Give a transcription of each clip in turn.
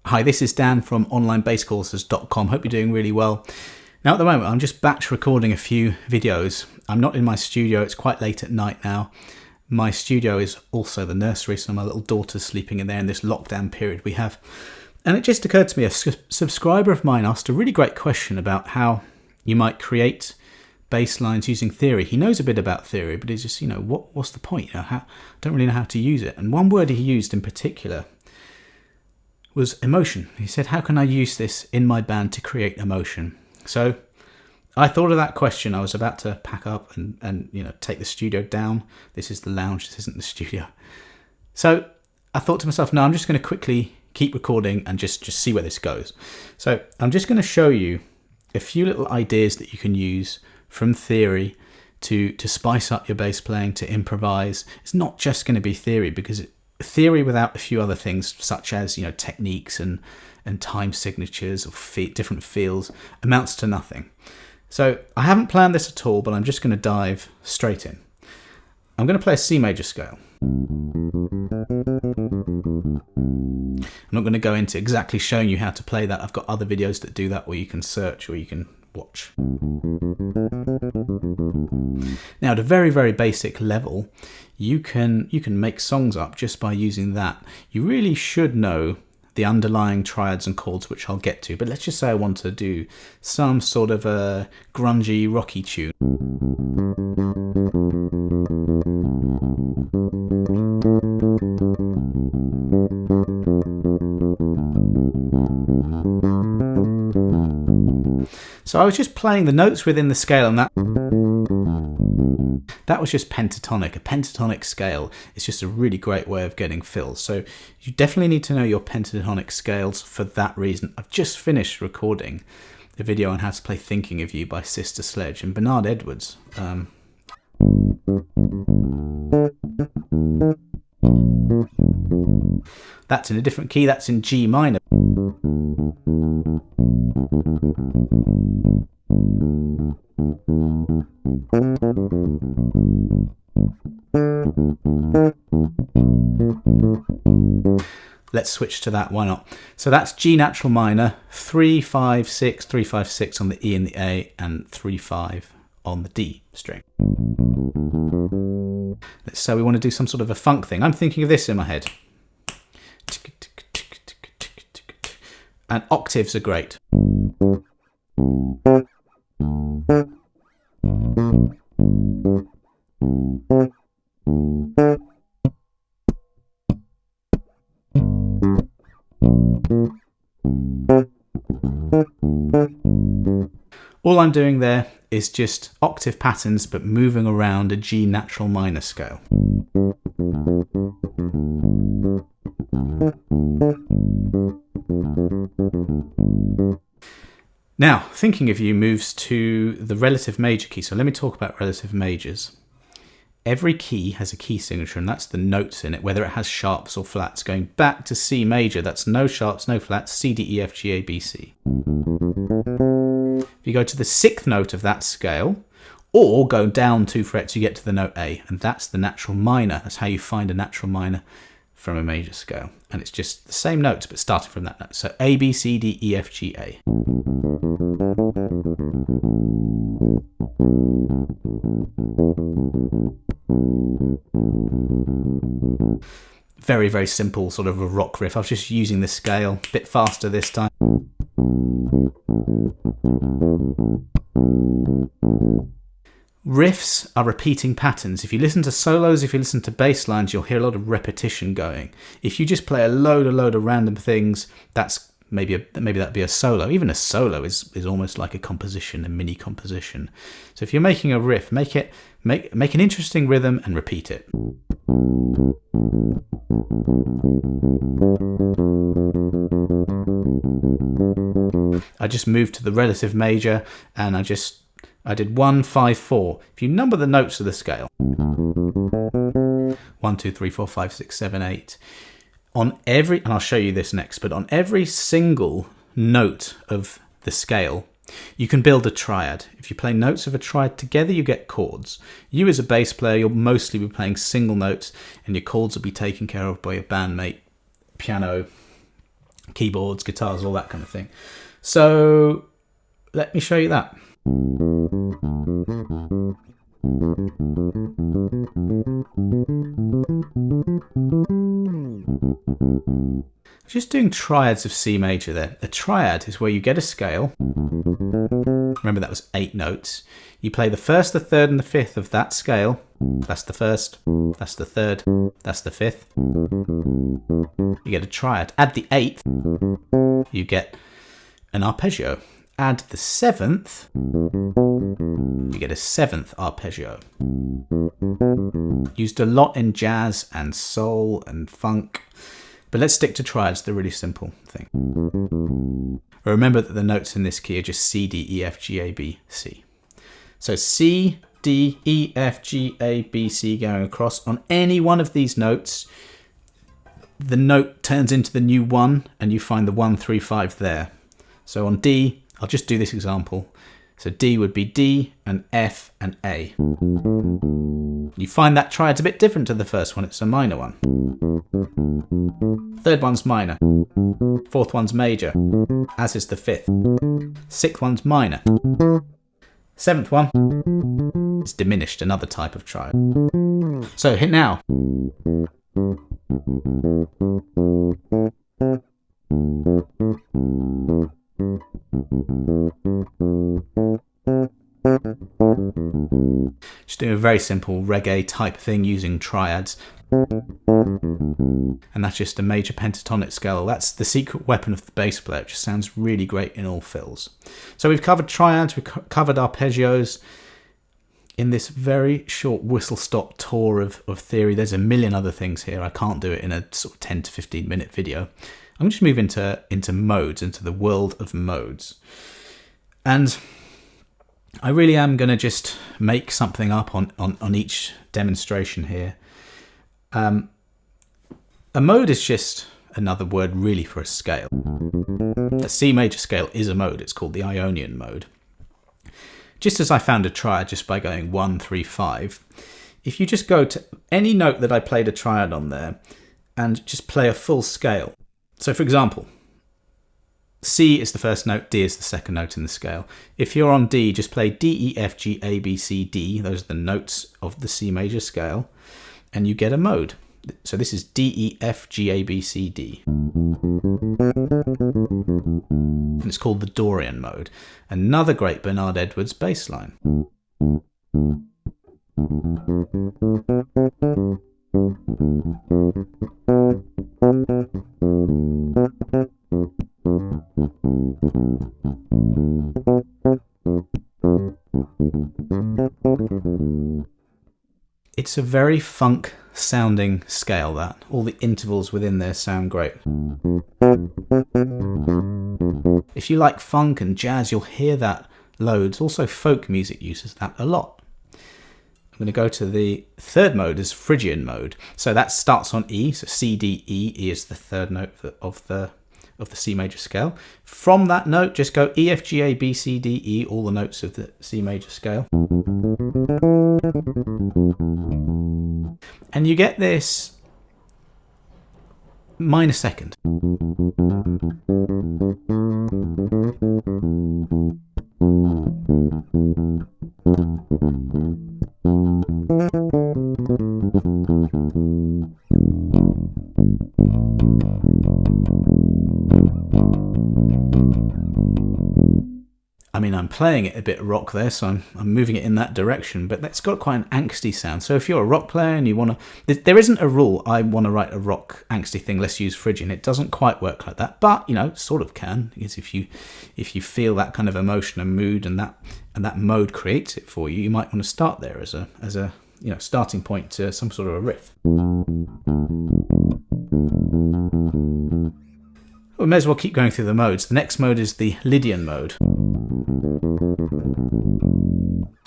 Hi, this is Dan from onlinebasscourses.com. Hope you're doing really well. Now at the moment I'm just batch recording a few videos. I'm not in my studio, it's quite late at night now. My studio is also the nursery, so my little daughter's sleeping in there in this lockdown period we have. And it just occurred to me, a subscriber of mine asked a really great question about how you might create bass lines using theory. He knows a bit about theory, but he's just, what's the point? I don't really know how to use it. And one word he used in particular was emotion. He said, how can I use this in my band to create emotion? So I thought of that question. I was about to pack up and take the studio down. This is the lounge, this isn't the studio. So I thought to myself, no, I'm just going to quickly keep recording and just see where this goes. So I'm just going to show you a few little ideas that you can use from theory to spice up your bass playing, to improvise. It's not just going to be theory, because theory without a few other things such as techniques and time signatures or different feels amounts to nothing. So I haven't planned this at all, but I'm just going to dive straight in. I'm going to play a C major scale. I'm not going to go into exactly showing you how to play that. I've got other videos that do that where you can search or you can watch. Now at a very, very basic level, you can make songs up just by using that. You really should know the underlying triads and chords, which I'll get to, but let's just say I want to do some sort of a grungy, rocky tune. So I was just playing the notes within the scale, and that was just pentatonic. A pentatonic scale is just a really great way of getting fills. So you definitely need to know your pentatonic scales for that reason. I've just finished recording a video on how to play Thinking of You by Sister Sledge and Bernard Edwards. That's in a different key, that's in G minor. Let's switch to that, why not? So that's G natural minor, 3, 5, 6, 3, 5, 6 on the E and the A, and 3, 5 on the D string. Let's say we want to do some sort of a funk thing. I'm thinking of this in my head. And octaves are great. All I'm doing there is just octave patterns, but moving around a G natural minor scale. Now, Thinking of You moves to the relative major key. So let me talk about relative majors. Every key has a key signature, and that's the notes in it, whether it has sharps or flats. Going back to C major, that's no sharps, no flats, C, D, E, F, G, A, B, C. If you go to the sixth note of that scale, or go down 2 frets, you get to the note A, and that's the natural minor. That's how you find a natural minor from a major scale. And it's just the same notes, but starting from that note. So A, B, C, D, E, F, G, A. Very, very simple sort of a rock riff. I was just using the scale a bit faster this time. Riffs are repeating patterns. If you listen to solos, if you listen to bass lines, you'll hear a lot of repetition going. If you just play a load of random things, that's maybe that'd be a solo. Even a solo is almost like a composition, a mini composition. So if you're making a riff, make an interesting rhythm and repeat it. I just moved to the relative major, and I did 1, 5, 4. If you number the notes of the scale, 1, 2, 3, 4, 5, 6, 7, 8. On every, and I'll show you this next, but on every single note of the scale, you can build a triad. If you play notes of a triad together, you get chords. You as a bass player, you'll mostly be playing single notes, and your chords will be taken care of by your bandmate, piano, keyboards, guitars, all that kind of thing. So let me show you that. Just doing triads of C major there. A triad is where you get a scale. Remember that was 8 notes. You play the first, the third, and the fifth of that scale. That's the first, that's the third, that's the fifth. You get a triad. Add the 8th, you get an arpeggio. Add the 7th, you get a 7th arpeggio. Used a lot in jazz and soul and funk. But let's stick to triads, the really simple thing. Remember that the notes in this key are just C, D, E, F, G, A, B, C. So C, D, E, F, G, A, B, C going across. On any one of these notes, the note turns into the new 1 and you find the 1, 3, 5 there. So on D, I'll just do this example. So D would be D and F and A. You find that triad's a bit different to the first one. It's a minor one. Third one's minor. Fourth one's major, as is the fifth. Sixth one's minor. Seventh one is diminished, another type of triad. So hit now. Just doing a very simple reggae type thing using triads. And that's just a major pentatonic scale. That's the secret weapon of the bass player. It just sounds really great in all fills. So we've covered triads, we've covered arpeggios. In this very short whistle-stop tour of theory, there's a million other things here. I can't do it in a sort of 10 to 15 minute video. I'm going to move into modes, into the world of modes. And I really am going to just make something up on each demonstration here. A mode is just another word really for a scale. A C major scale is a mode. It's called the Ionian mode. Just as I found a triad just by going 1, 3, 5, if you just go to any note that I played a triad on there and just play a full scale. So for example, C is the first note, D is the second note in the scale. If you're on D, just play D, E, F, G, A, B, C, D. Those are the notes of the C major scale. And you get a mode. So this is D, E, F, G, A, B, C, D. And it's called the Dorian mode. Another great Bernard Edwards bass line. It's a very funk sounding scale, that. All the intervals within there sound great. If you like funk and jazz, you'll hear that loads. Also folk music uses that a lot. I'm going to go to the third mode as Phrygian mode. So that starts on E, so C, D, E. E is the third note of the C major scale. From that note, just go E, F, G, A, B, C, D, E, all the notes of the C major scale. And you get this minor second. I mean, I'm playing it a bit rock there, so I'm moving it in that direction, but that's got quite an angsty sound. So if you're a rock player and you want to... There isn't a rule, I want to write a rock angsty thing, let's use Phrygian. It doesn't quite work like that, but, you know, sort of can. Because if you feel that kind of emotion and mood and that mode creates it for you, you might want to start there as a you know, starting point to some sort of a riff. We may as well keep going through the modes. The next mode is the Lydian mode.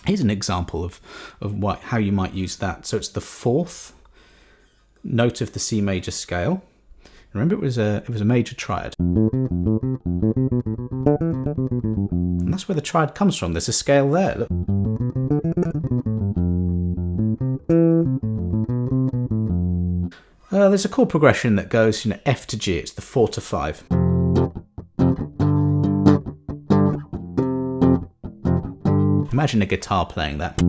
Here's an example of how you might use that. So it's the fourth note of the C major scale. Remember, it was a major triad. And that's where the triad comes from. There's a scale there. Look. There's a chord progression that goes, you know, F to G. It's the 4 to 5. Imagine a guitar playing that.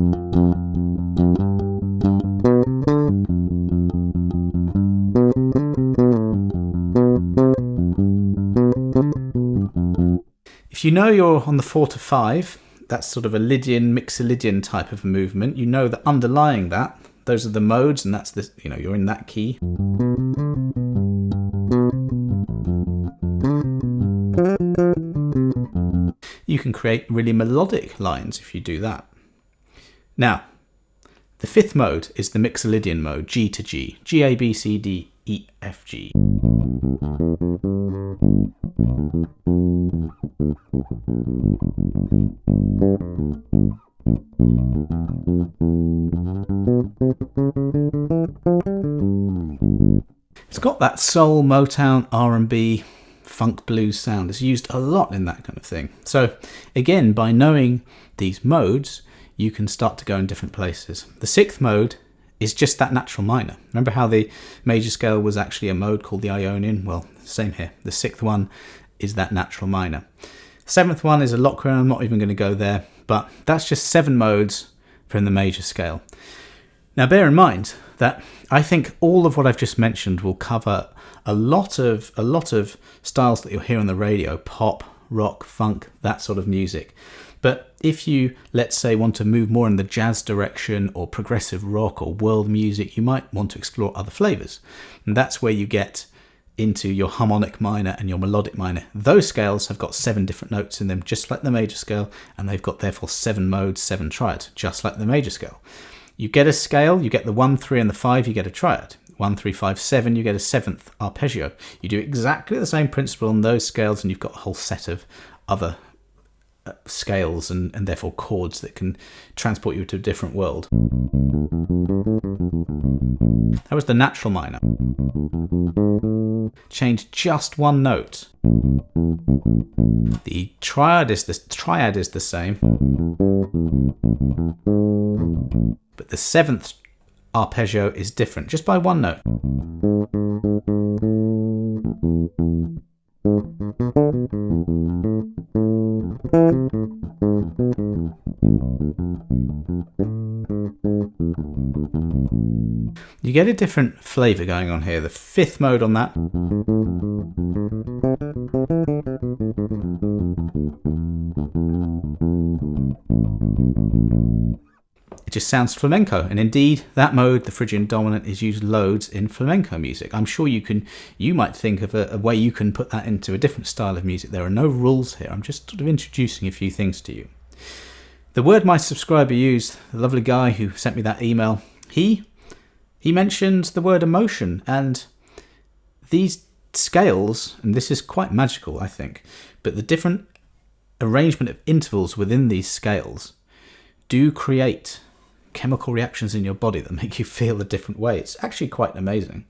If you know you're on the 4 to 5, that's sort of a Lydian, Mixolydian type of movement. You know that underlying that, those are the modes, and that's the, you're in that key. You can create really melodic lines if you do that. Now, the 5th mode is the Mixolydian mode, G to G, G, A, B, C, D, E, F, G. It's got that soul, Motown, R&B, funk blues sound. It's used a lot in that kind of thing. So again, by knowing these modes, you can start to go in different places. The 6th mode is just that natural minor. Remember how the major scale was actually a mode called the Ionian? Well, same here. The 6th one is that natural minor. 7th one is a Locrian. I'm not even going to go there, but that's just 7 modes from the major scale. Now bear in mind that I think all of what I've just mentioned will cover a lot of styles that you'll hear on the radio: pop, rock, funk, that sort of music. But if you, let's say, want to move more in the jazz direction or progressive rock or world music, you might want to explore other flavors. And that's where you get into your harmonic minor and your melodic minor. Those scales have got 7 different notes in them, just like the major scale, and they've got therefore 7 modes, 7 triads, just like the major scale. You get a scale, you get the 1, 3 and the 5, you get a triad. 1, 3, 5, 7, you get a 7th arpeggio. You do exactly the same principle on those scales, and you've got a whole set of other scales and therefore chords that can transport you to a different world. That was the natural minor. Change just one note. The triad is the same, but the 7th arpeggio is different, just by one note. You get a different flavour going on here. The 5th mode on that. It just sounds flamenco, and indeed that mode, the Phrygian dominant, is used loads in flamenco music. I'm sure you might think of a way you can put that into a different style of music. There are no rules here. I'm just sort of introducing a few things to you. The word my subscriber used, the lovely guy who sent me that email, he mentioned the word emotion, and these scales, and this is quite magical, I think, but the different arrangement of intervals within these scales do create chemical reactions in your body that make you feel a different way. It's actually quite amazing.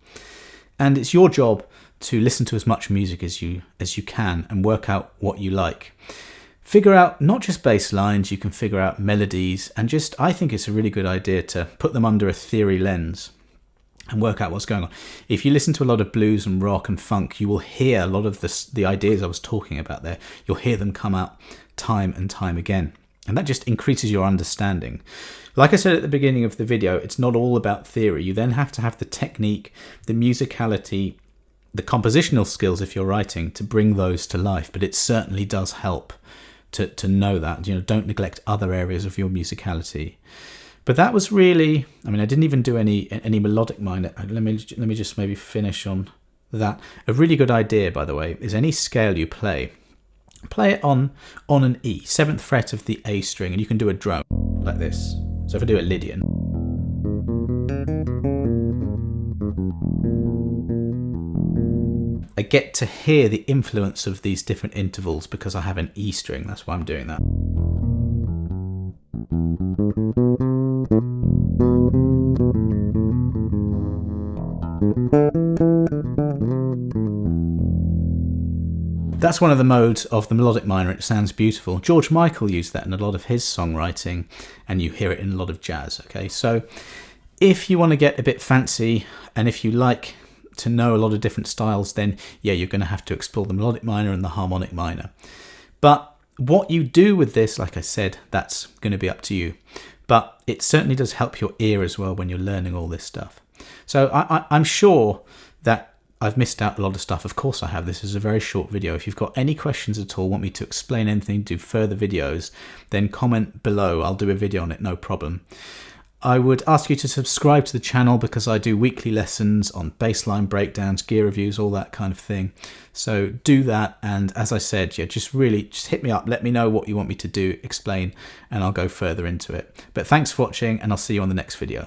And it's your job to listen to as much music as you can and work out what you like. Figure out not just bass lines, you can figure out melodies, and I think it's a really good idea to put them under a theory lens and work out what's going on. If you listen to a lot of blues and rock and funk, you will hear a lot of the ideas I was talking about there. You'll hear them come out time and time again. And that just increases your understanding. Like I said at the beginning of the video, it's not all about theory. You then have to have the technique, the musicality, the compositional skills if you're writing to bring those to life. But it certainly does help to know that. Don't neglect other areas of your musicality. But that was really, I didn't even do any melodic minor. Let me just maybe finish on that. A really good idea, by the way, is any scale you play it on an E, 7th fret of the A string, and you can do a drone like this. So if I do a Lydian, I get to hear the influence of these different intervals because I have an E string. That's why I'm doing that. That's one of the modes of the melodic minor. It sounds beautiful. George Michael used that in a lot of his songwriting, and you hear it in a lot of jazz. Okay, so if you want to get a bit fancy, and if you like to know a lot of different styles, then yeah, you're going to have to explore the melodic minor and the harmonic minor. But What you do with this, like I said, that's going to be up to you. But it certainly does help your ear as well when you're learning all this stuff. So I'm sure that I've missed out a lot of stuff. Of course I have. This is a very short video. If you've got any questions at all, want me to explain anything, do further videos, then comment below. I'll do a video on it, no problem. I would ask you to subscribe to the channel because I do weekly lessons on bass line breakdowns, gear reviews, all that kind of thing. So do that, and as I said, yeah, just hit me up, let me know what you want me to do, explain, and I'll go further into it. But thanks for watching, and I'll see you on the next video.